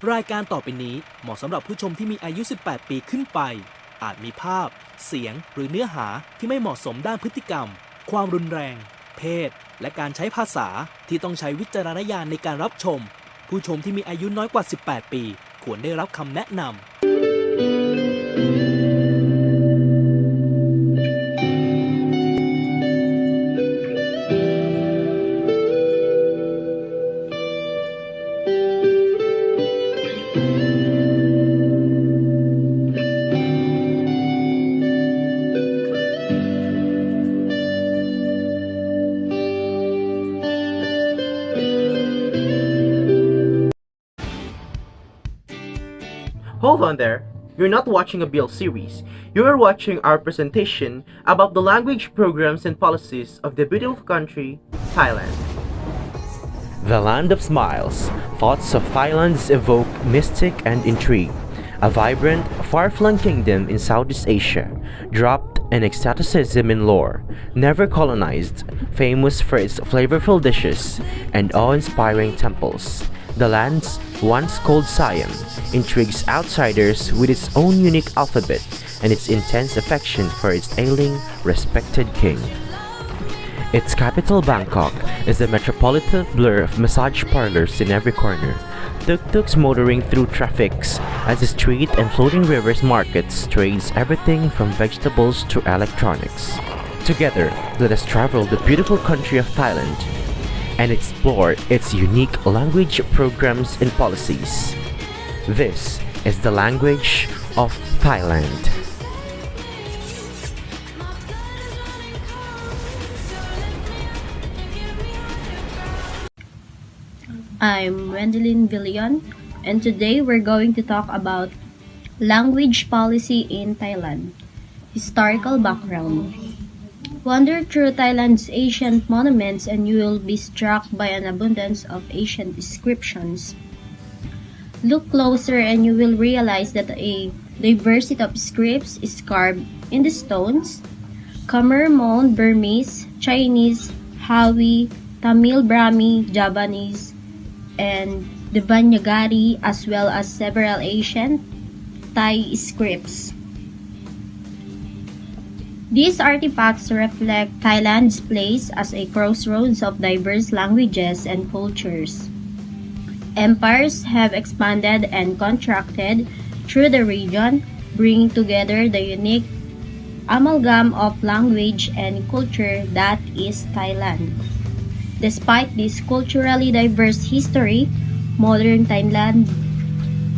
รายการต่อไปนี้เหมาะสำหรับผู้ชมที่มีอายุ 18 ปีขึ้นไป อาจมีภาพ เสียง หรือเนื้อหาที่ไม่เหมาะสมด้านพฤติกรรม ความรุนแรง เพศ และการใช้ภาษาที่ต้องใช้วิจารณญาณในการรับชม ผู้ชมที่มีอายุน้อยกว่า 18 ปี ควรได้รับคำแนะนำHold on there. You're not watching a Bill series. You are watching our presentation about the language programs and policies of the beautiful country, Thailand. The land of smiles, thoughts of Thailand evoke mystic and intrigue. A vibrant, far-flung kingdom in Southeast Asia, dropped in ecstaticism in lore, never colonized, famous for its flavorful dishes and awe-inspiring temples. The land's once called Siam intrigues outsiders with its own unique alphabet and its intense affection for its ailing, respected king. Its capital, Bangkok, is a metropolitan blur of massage parlors in every corner, tuk-tuks motoring through traffics as the street and floating rivers markets trades everything from vegetables to electronics. Together, let us travel the beautiful country of Thailand and explore its unique language programs and policies. This is the language of Thailand. I'm Gwendolyn and today we're going to talk about language policy in Thailand. Historical background. Wander through Thailand's ancient monuments and you will be struck by an abundance of ancient inscriptions. Look closer and you will realize that a diversity of scripts is carved in the stones. Khmer, Mon, Burmese, Chinese, Hawi, Tamil, Brahmi, Javanese, and the Banyagari, as well as several ancient Thai scripts. These artifacts reflect Thailand's place as a crossroads of diverse languages and cultures. Empires have expanded and contracted through the region, bringing together the unique amalgam of language and culture that is Thailand. Despite this culturally diverse history, modern Thailand,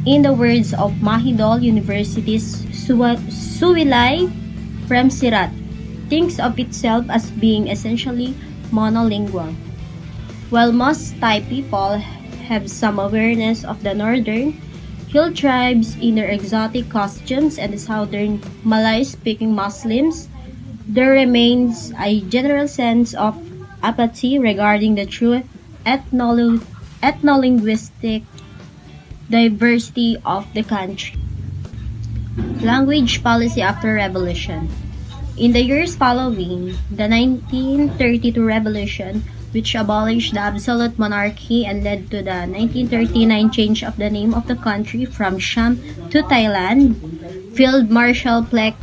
in the words of Mahidol University's Suwilai Premsirat, thinks of itself as being essentially monolingual. While most Thai people have some awareness of the northern hill tribes in their exotic costumes and the southern Malay-speaking Muslims, there remains a general sense of apathy regarding the true ethno-linguistic diversity of the country. Language policy after revolution. In the years following the 1932 revolution, which abolished the absolute monarchy and led to the 1939 change of the name of the country from Siam to Thailand, Field Marshal Plek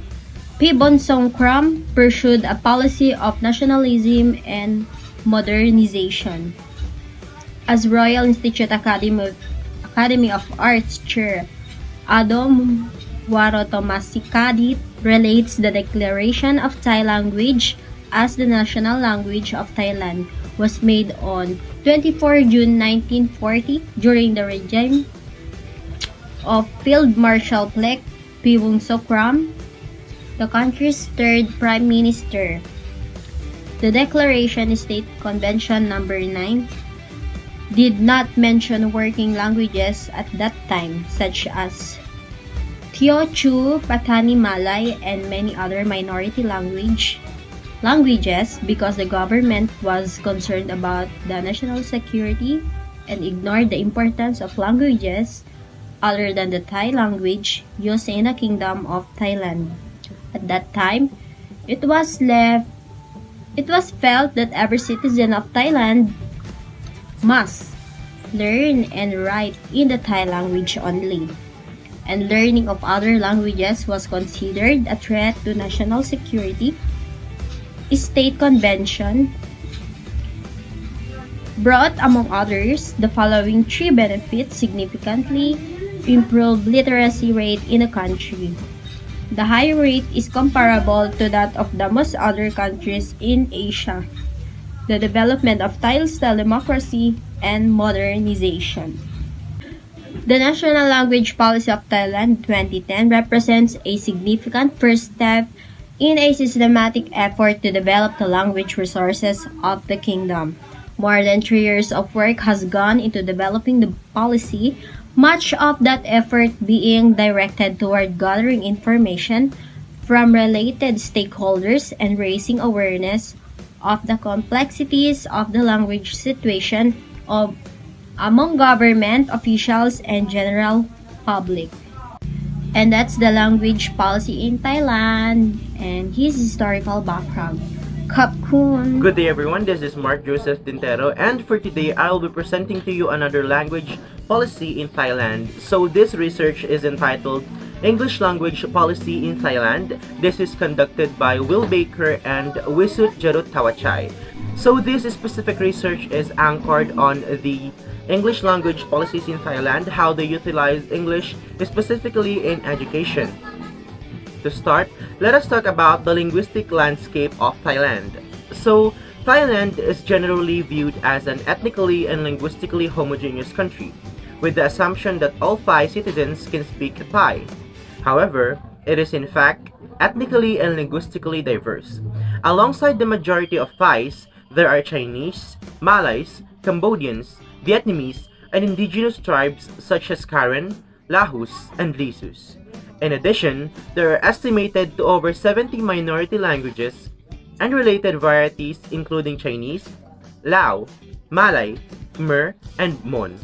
Pibonsongkram pursued a policy of nationalism and modernization. As Royal Institute Academy of Arts Chair Adom Warotomasikadit relates, the declaration of Thai language as the national language of Thailand was made on 24 June 1940 during the regime of Field Marshal Plek Pibonsongkram, the country's third prime minister. The Declaration State Convention No. 9 did not mention working languages at that time, such as Teochew, Patani Malay, and many other minority languages because the government was concerned about the national security and ignored the importance of languages other than the Thai language used in the Kingdom of Thailand. At that time, it was felt that every citizen of Thailand must learn and write in the Thai language only. And learning of other languages was considered a threat to national security. State Convention brought, among others, the following three benefits: significantly improved literacy rate in the country. The high rate is comparable to that of the most other countries in Asia. The development of Thai-style democracy and modernization. The National Language Policy of Thailand 2010 represents a significant first step in a systematic effort to develop the language resources of the kingdom. More than 3 years of work has gone into developing the policy, much of that effort being directed toward gathering information from related stakeholders and raising awareness of the complexities of the language situation among government officials and general public. And that's the language policy in Thailand and his historical background. Kapkun. Good day everyone, this is Mark Joseph Tintero, and for today I will be presenting to you another language policy in Thailand. So this research is entitled English Language Policy in Thailand. This is conducted by Will Baker and Wisut Jarut Tawachai. So this specific research is anchored on the English language policies in Thailand, how they utilize English specifically in education. To start, let us talk about the linguistic landscape of Thailand. So, Thailand is generally viewed as an ethnically and linguistically homogeneous country, with the assumption that all Thai citizens can speak Thai. However, it is in fact ethnically and linguistically diverse. Alongside the majority of Thais, there are Chinese, Malays, Cambodians, Vietnamese, and indigenous tribes such as Karen, Lahus, and Lisus. In addition, there are estimated to over 70 minority languages and related varieties including Chinese, Lao, Malay, Khmer, and Mon.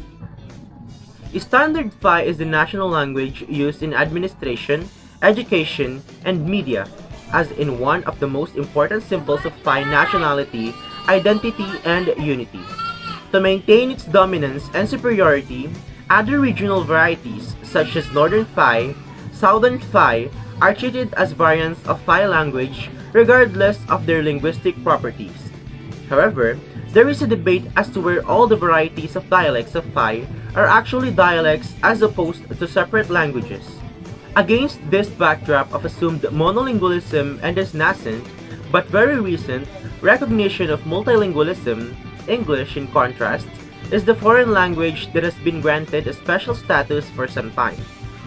Standard Thai is the national language used in administration, education, and media, as in one of the most important symbols of Thai nationality, identity, and unity. To maintain its dominance and superiority, other regional varieties such as Northern Thai, Southern Thai are treated as variants of Thai language regardless of their linguistic properties. However, there is a debate as to where all the varieties of dialects of Thai are actually dialects as opposed to separate languages. Against this backdrop of assumed monolingualism and its nascent, but very recent, recognition of multilingualism, English, in contrast, is the foreign language that has been granted a special status for some time.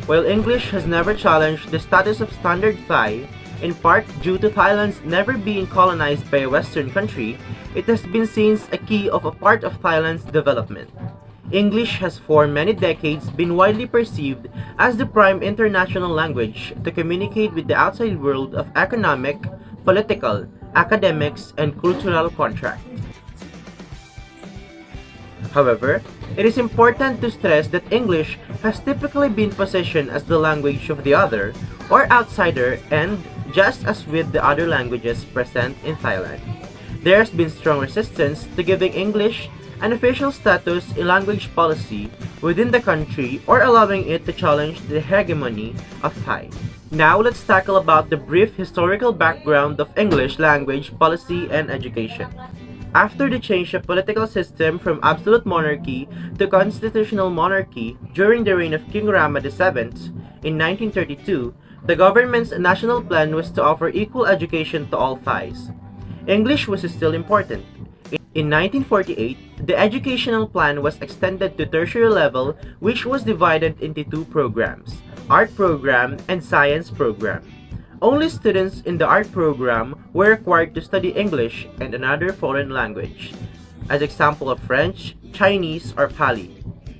While English has never challenged the status of Standard Thai, in part due to Thailand's never being colonized by a Western country, it has been seen as a key of a part of Thailand's development. English has for many decades been widely perceived as the prime international language to communicate with the outside world of economic, political, academics, and cultural contract. However, it is important to stress that English has typically been positioned as the language of the other, or outsider, and just as with the other languages present in Thailand, there has been strong resistance to giving English an official status in language policy within the country or allowing it to challenge the hegemony of Thai. Now let's tackle about the brief historical background of English language policy and education. After the change of political system from absolute monarchy to constitutional monarchy during the reign of King Rama VII in 1932, the government's national plan was to offer equal education to all Thais. English was still important. In 1948, the educational plan was extended to tertiary level, which was divided into two programs, art program and science program. Only students in the art program were required to study English and another foreign language, as example of French, Chinese, or Pali.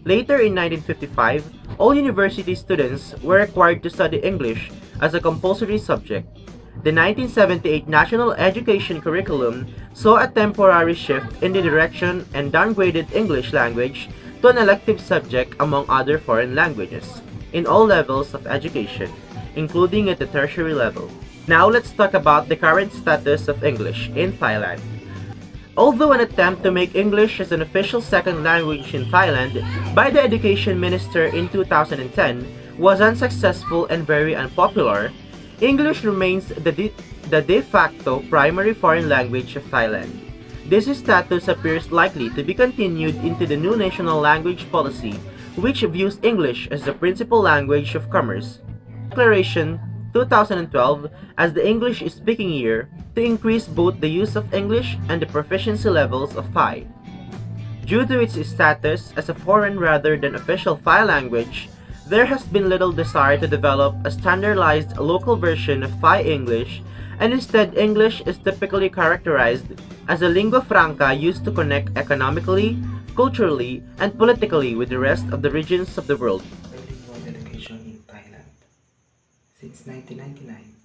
Later in 1955, all university students were required to study English as a compulsory subject. The 1978 National Education Curriculum saw a temporary shift in the direction and downgraded English language to an elective subject among other foreign languages in all levels of education, including at the tertiary level. Now let's talk about the current status of English in Thailand. Although an attempt to make English as an official second language in Thailand by the Education Minister in 2010 was unsuccessful and very unpopular, English remains the de facto primary foreign language of Thailand. This status appears likely to be continued into the new national language policy, which views English as the principal language of commerce. Declaration 2012 as the English speaking year to increase both the use of English and the proficiency levels of Thai. Due to its status as a foreign rather than official Thai language, there has been little desire to develop a standardized local version of Thai English, and instead English is typically characterized as a lingua franca used to connect economically, culturally, and politically with the rest of the regions of the world. Bilingual education in Thailand. Since 1999,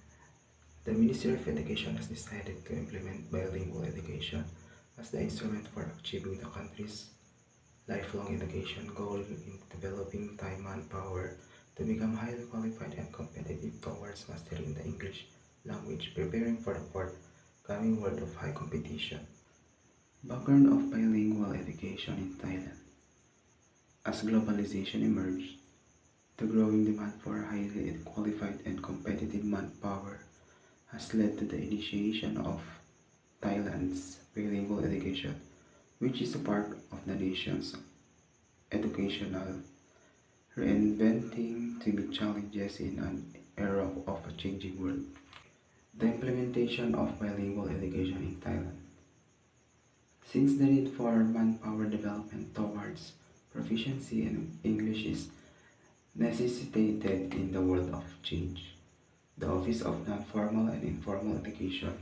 the Ministry of Education has decided to implement bilingual education as the instrument for achieving the country's lifelong education goal in developing Thai manpower to become highly qualified and competitive towards mastering the English language, preparing for the forthcoming world of high competition. Background of bilingual education in Thailand. As globalization emerged, the growing demand for highly qualified and competitive manpower has led to the initiation of Thailand's bilingual education, which is a part of the nation's educational reinventing to meet challenges in an era of a changing world. The implementation of bilingual education in Thailand. Since the need for manpower development towards proficiency in English is necessitated in the world of change, the Office of Non-Formal and Informal Education,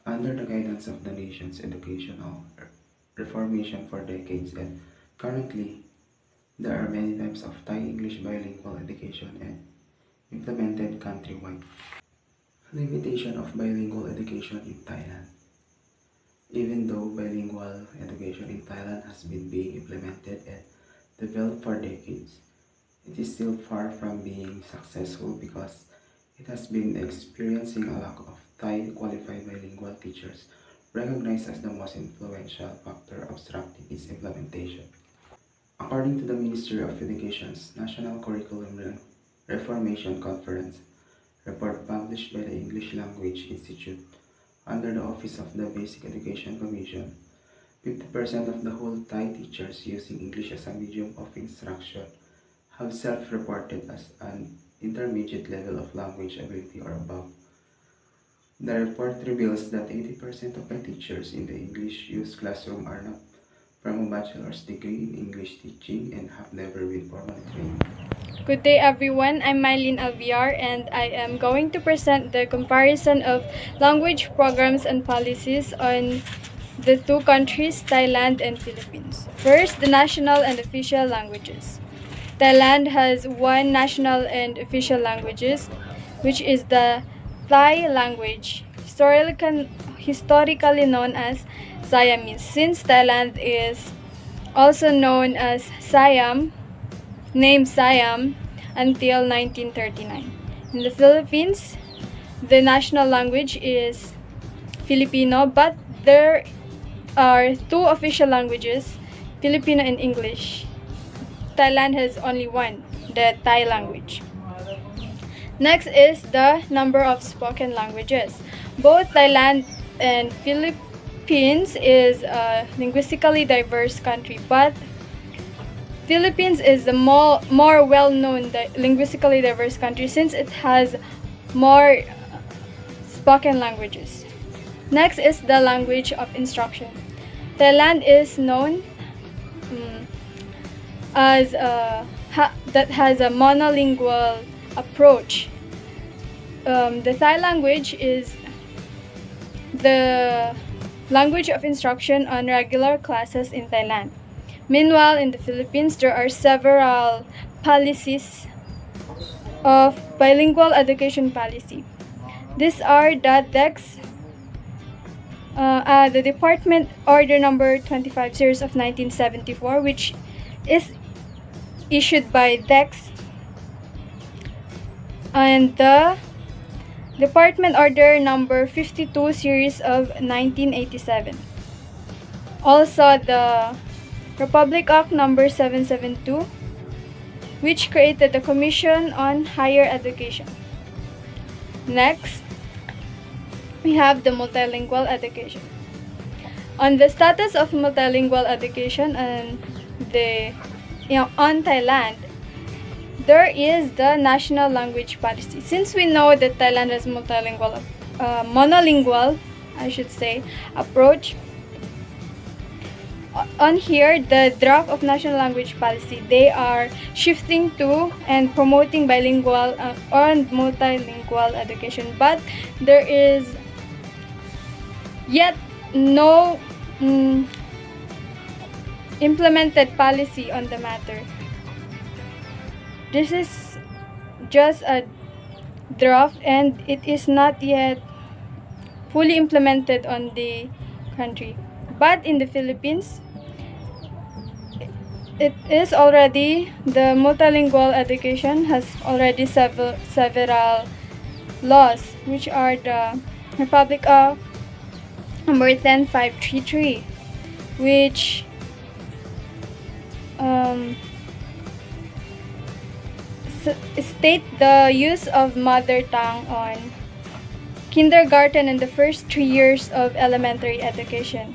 under the guidance of the nation's educational reformation for decades and currently, there are many types of Thai-English bilingual education and implemented countrywide. Limitation of bilingual education in Thailand. Even though bilingual education in Thailand has been being implemented and developed for decades, it is still far from being successful because it has been experiencing a lack of Thai qualified bilingual teachers, recognized as the most influential factor obstructing its implementation. According to the Ministry of Education's National Curriculum Reformation Conference report published by the English Language Institute under the Office of the Basic Education Commission, 50% of the whole Thai teachers using English as a medium of instruction have self-reported as an intermediate level of language ability or above. The report reveals that 80% of the teachers in the English use classroom are not from a bachelor's degree in English teaching and have never been formally trained. Good day everyone, I'm Mylene Alviar and I am going to present the comparison of language programs and policies on the two countries, Thailand and Philippines. First, the national and official languages. Thailand has one national and official languages, which is the Thai language, historically known as Siamese, since Thailand is also known as Siam, named Siam, until 1939. In the Philippines, the national language is Filipino, but there are two official languages, Filipino and English. Thailand has only one, the Thai language. Next is the number of spoken languages. Both Thailand and Philippines is a linguistically diverse country, but Philippines is the more well-known linguistically diverse country since it has more spoken languages. Next is the language of instruction. Thailand is known as that has a monolingual approach. The Thai language is the language of instruction on regular classes in Thailand. Meanwhile, in the Philippines, there are several policies of bilingual education policy. These are the DEX, the Department Order Number 25 Series of 1974, which is issued by DEX, and the Department Order Number 52 Series of 1987. Also, the Republic Act number 772, which created the Commission on Higher Education. Next, we have the multilingual education. On the status of multilingual education on Thailand, there is the national language policy. Since we know that Thailand has monolingual, approach. On here, the draft of national language policy, they are shifting to and promoting bilingual or multilingual education, but there is yet no implemented policy on the matter. This is just a draft and it is not yet fully implemented on the country. But in the Philippines, it is already, the multilingual education has already several laws, which are the Republic of number 10533, which state the use of mother tongue on kindergarten and the first 3 years of elementary education.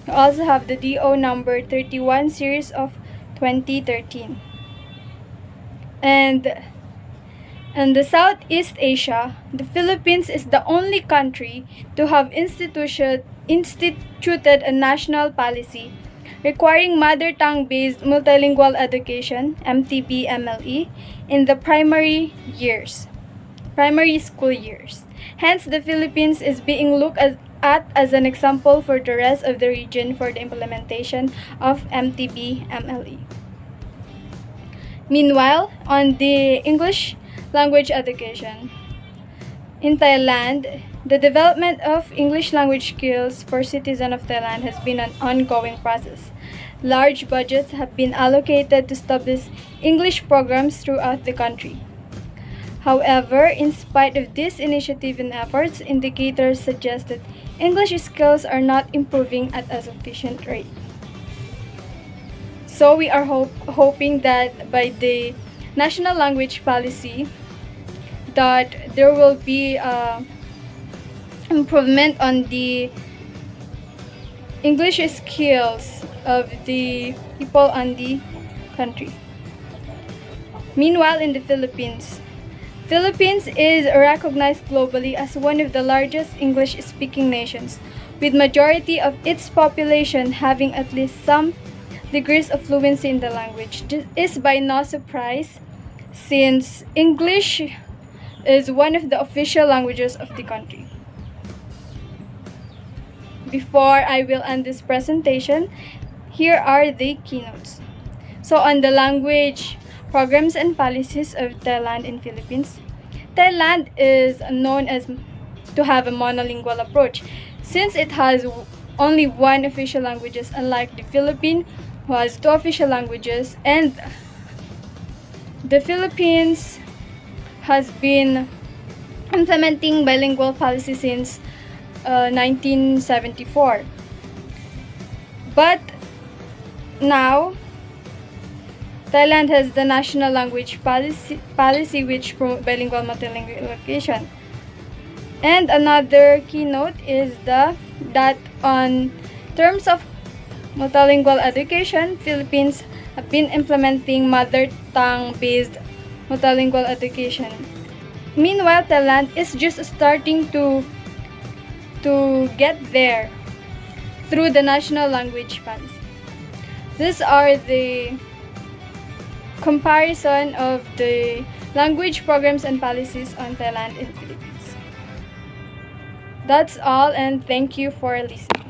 We also have the DO number 31 series of 2013. And in the Southeast Asia, the Philippines is the only country to have instituted a national policy requiring mother tongue-based multilingual education, MTB-MLE, in the primary school years. Hence, the Philippines is being looked at as an example for the rest of the region for the implementation of MTB-MLE. Meanwhile, on the English language education, in Thailand, the development of English language skills for citizens of Thailand has been an ongoing process. Large budgets have been allocated to establish English programs throughout the country. However, in spite of this initiative and efforts, indicators suggest that English skills are not improving at a sufficient rate. So we are hoping that by the national language policy, that there will be improvement on the English skills of the people on the country. Meanwhile, in the Philippines is recognized globally as one of the largest English-speaking nations, with majority of its population having at least some degrees of fluency in the language. This is by no surprise, since English is one of the official languages of the country. Before I will end this presentation, here are the keynotes. So on the language programs and policies of Thailand and Philippines, Thailand is known as to have a monolingual approach, since it has only one official languages, unlike the Philippines, who has 2 official languages, and the Philippines has been implementing bilingual policy since 1974. But now, Thailand has the national language policy which promotes bilingual multilingual education. And another keynote is that on terms of multilingual education, Philippines have been implementing mother tongue-based multilingual education. Meanwhile, Thailand is just starting to get there through the national language policy. These are the comparison of the language programs and policies on Thailand and Philippines. That's all, and thank you for listening.